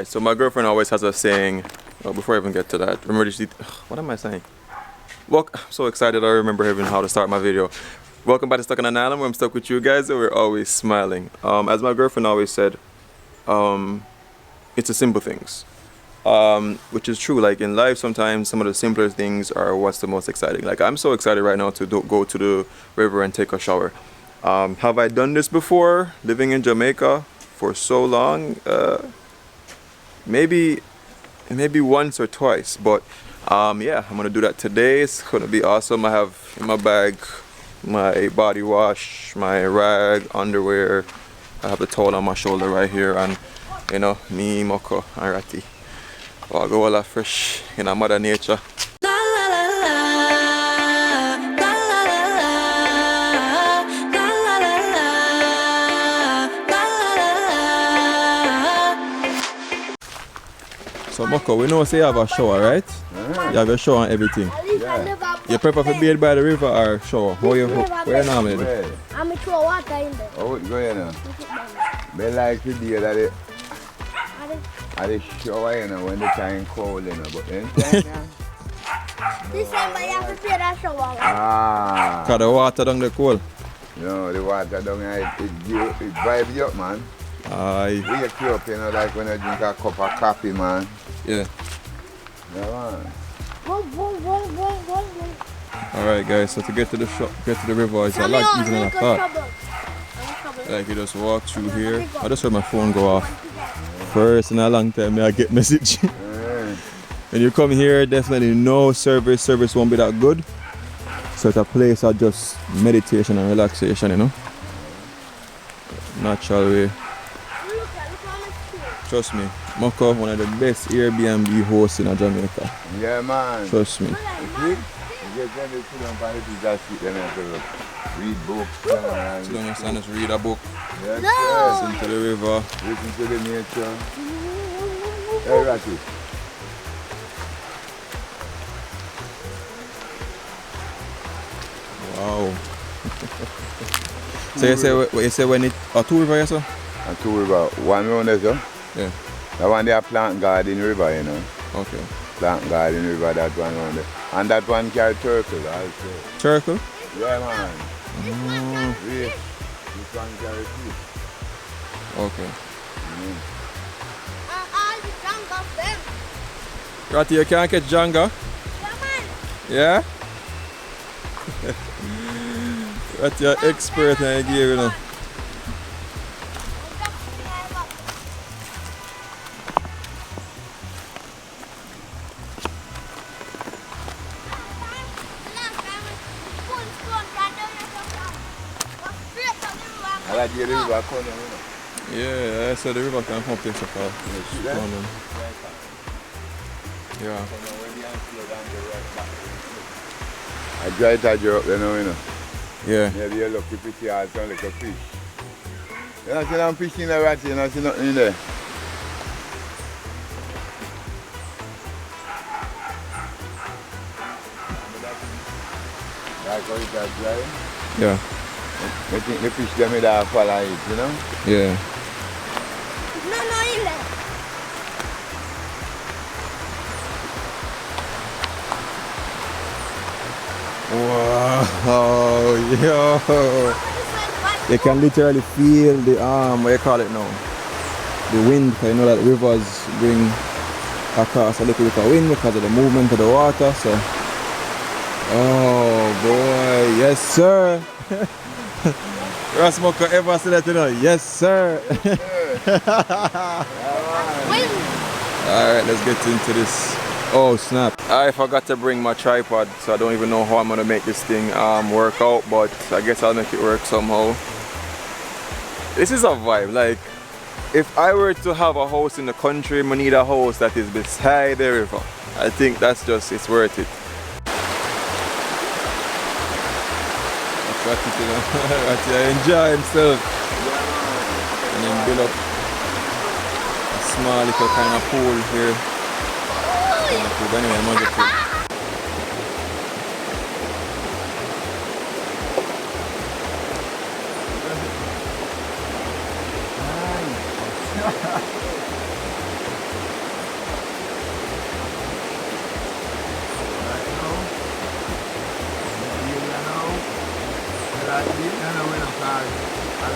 Alright, so my girlfriend always has a saying, well, before I even get to that, remember this, what am I saying? Well, I'm so excited I remember even how to start my video. Welcome back to Stuck on an Island, where I'm stuck with you guys and we're always smiling. As my girlfriend always said, it's the simple things. Which is true, like in life sometimes some of the simpler things are what's the most exciting. Like I'm so excited right now to go to the river and take a shower. Have I done this before, living in Jamaica for so long? Maybe once or twice, but yeah, I'm gonna do that today. It's gonna be awesome. I have in my bag my body wash, my rag, underwear. I have the towel on my shoulder right here, and you know, me, Mokko, and Ratty. I'll go all fresh in a mother nature. So Mokko, we know say you have a shower, right? You have a shower and everything. Yeah. You prefer to bathe by the river or shower? Where you normally do? I'm going to throw water in there. Oh, go ahead now. They like to do that at the shower, you know, when the time cold, you know, but anytime now. December, you have to pay that shower. Ah. Because the water down the cold. No, the water down there, it vibes you up, man. Aye. We get you up, you know, like when you drink a cup of coffee, man. Yeah. Yeah, man. Alright guys, so to get to the river, it's a lot easier than I thought. Like you just walk through here. I just heard my phone go off. First in a long time I get message. When you come here, definitely no service won't be that good. So it's a place of just meditation and relaxation, you know. Natural way. Trust me, Mokko, one of the best Airbnb hosts in Jamaica. Yeah, man. Trust me. You get them to sit down and just sit there and read books. Sit down and just read a book. Yes, Listen to the river. Listen to the nature. Hey, Ratty. Wow. So you say when it a two river, yes, sir? A two river. One round there, sir. Yeah. That one there plant garden river, you know. Okay. Plant garden river, that one round there. And that one carry turtle also. Turtle? Yeah, man. This one carry fish. Okay. Ratty, you can't catch Janga? Yeah? Ratty, you're expert in the game, you know. I like the river corner, you know. Yeah, I said the river can come up there so far. Yeah. I try to you up there now, you know. Yeah. Maybe you look to fish out some little fish. You know, see them fish in the Ratty, you know, see nothing in there. Like how it is dry. Yeah. I think the fish them will follow it, you know? Yeah. No, in there. Wow, yo. You can literally feel the what you call it now? The wind, because you know that rivers bring across a little bit of wind because of the movement of the water, so. Oh boy, yes sir. Ras Mokko ever said that, you know? Yes sir. Alright, let's get into this. Oh snap. I forgot to bring my tripod, so I don't even know how I'm gonna make this thing work out, but I guess I'll make it work somehow. This is a vibe. Like, if I were to have a house in the country, I need a house that is beside the river. I think that's just, it's worth it. That's you know. Enjoy himself. And then build up a small little kind of pool here. Anyway, I'm gonna get food.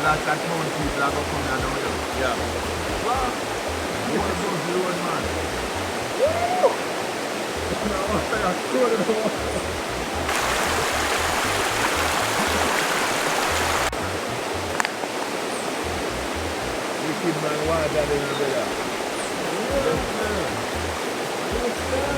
Lots of town people are going to come here now, yeah. Wow. What about the road, man? Woo! Wicked man, why that in the bed? Yes, sir. Yes, sir.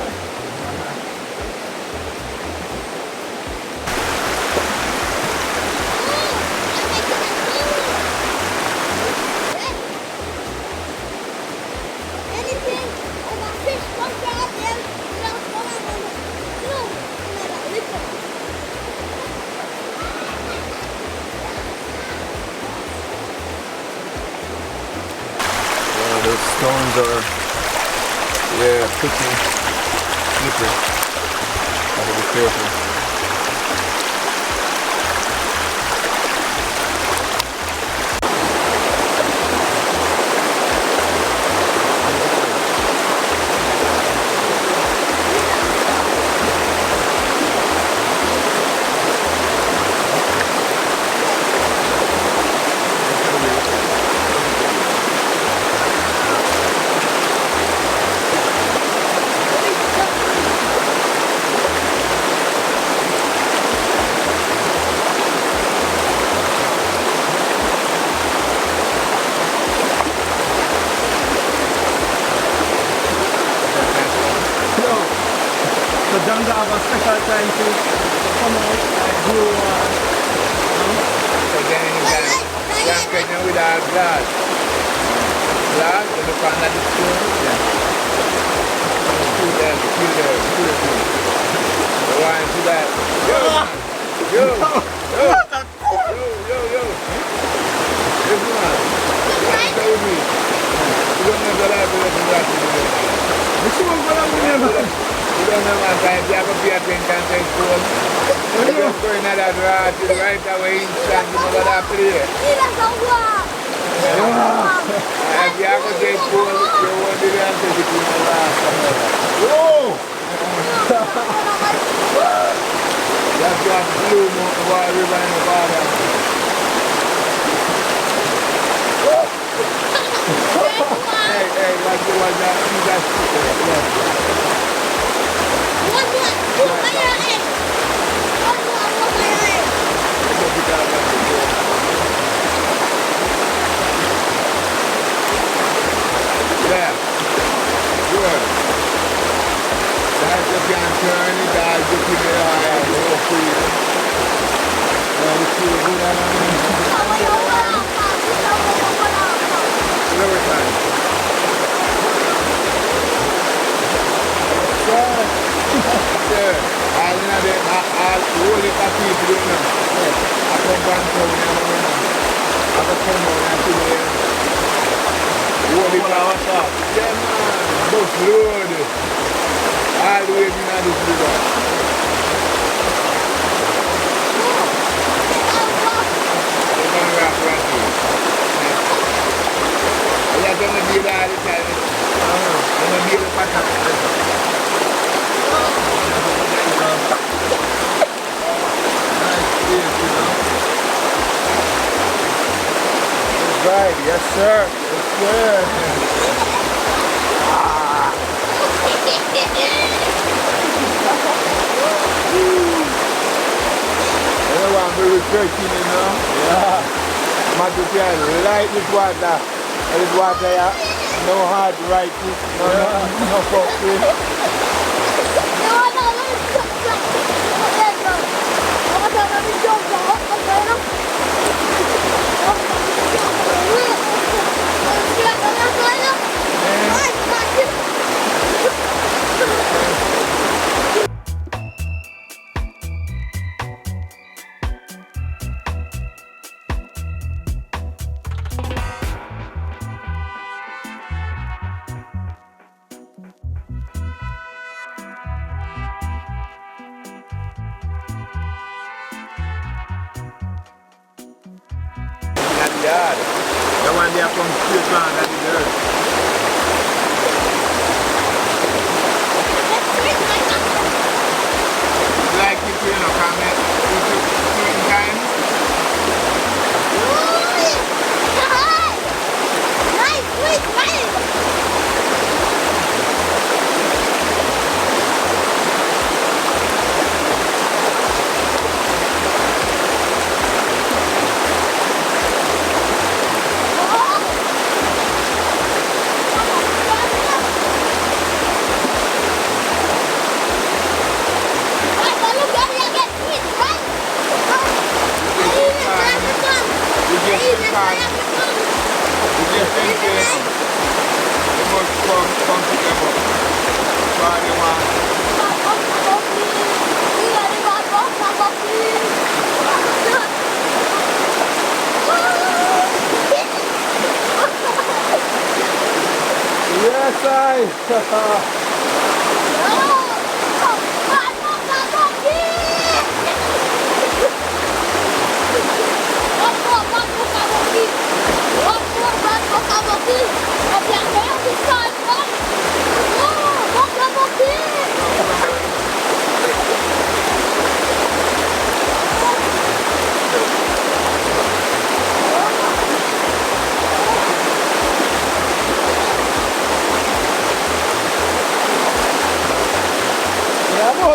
The stones are, pretty slippery. Have to be careful. Don't have a special time to come out and do So then you can pregnant with our glass. Glass, you look under the stone. Yeah. Kill them. The one to that. Yo. This one. Stay with me. You don't have the life of the you don't know my time, you have to pay attention to his phone. You're just going at that right away instant, you know what I play. And you have to get phone, you won't be able to get in the last time. Whoa! That's what blue mountain boy river in the bottom. Hey, what's that? See that sticker? Yeah, good. That's if you can turn it, guys, you keep it high, go free. You see good lower time. Sir, I'll roll it up people, you know. I come back down here, I come down and see me. Roll it up. Yeah, man. Bus road. All the way in this river. You're going to rock right here. You're going to be there all the time. You're going to be able to pack up. Right, yes sir. Yes sir. Everyone be refreshing, you know? Yeah. Matthew can light this water. This water, yeah. No hard right it. No fuck yard. The one they come straight round at the dirt. Like it, you know, comment. If you see in time. Soai.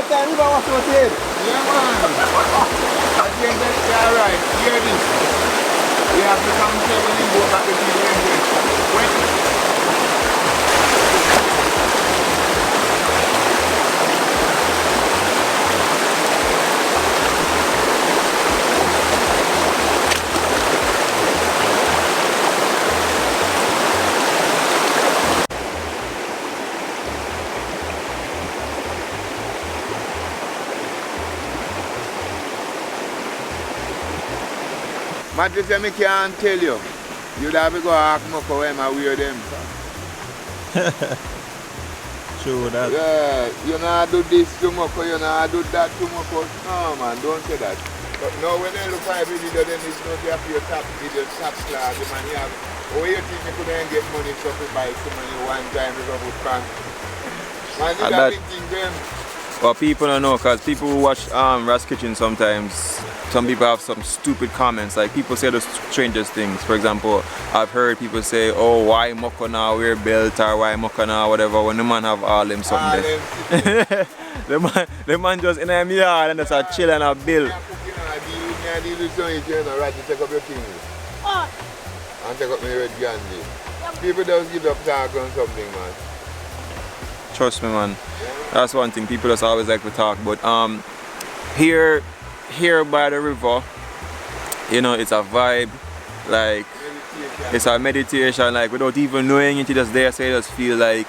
Time we watch what it. Yeah, man. At the end of the day, alright, hear this. We have to come here when you go back to the engine. Wait. But this I can't tell you. You'd have to go ask Mokko where I wear them. True that. Yeah, you know do this to Mokko, you know do that to Mokko. No man, don't say that. But now when I look at a video then it's not there for your top video, top class, the man you have. Oh, you think you couldn't get money to buy some money one time because of fun. Man, you got thinking them. But people don't know, because people who watch Ras Kitchen sometimes, some people have some stupid comments, like people say the strangest things. For example, I've heard people say, oh, why Mokko now wear belt, or why Mokko now whatever, when the man have all them something there. the man just in a yard and just a chill and a bill. And take up my red candy. People just give up talk on something, man. Trust me, man. That's one thing people just always like to talk about. Here by the river, you know, it's a vibe, like it's a meditation, like without even knowing it, you just there, so you just feel like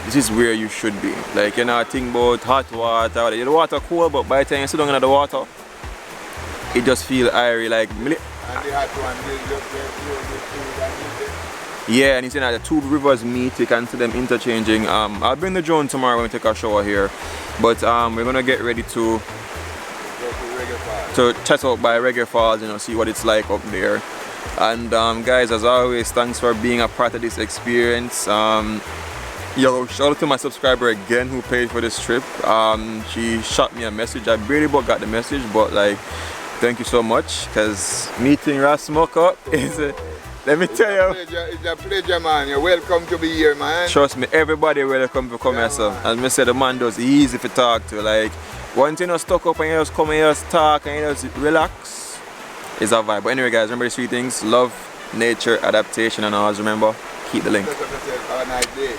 this is where you should be. Like, you're not thinking about hot water, the water cold, but by the time you sit down in the water, it just feel airy, like. And the hot one, yeah, and you see that the two rivers meet, you can see them interchanging. I'll bring the drone tomorrow when we take a shower here. But we're gonna get ready to test out by Reggae Falls, you know, see what it's like up there. And guys, as always, thanks for being a part of this experience. Yo, shout out to my subscriber again who paid for this trip. She shot me a message. I barely got the message, but like, thank you so much, because meeting Ras Mokko is let me tell you. It's a pleasure, man. You're welcome to be here, man. Trust me, everybody welcome to come here, so. As I said, the man does easy to talk to. Like, once you're not stuck up and you just come here, just talk and you just relax, it's a vibe. But anyway, guys, remember these three things: love, nature, adaptation, and always remember, keep the link. Have a nice day.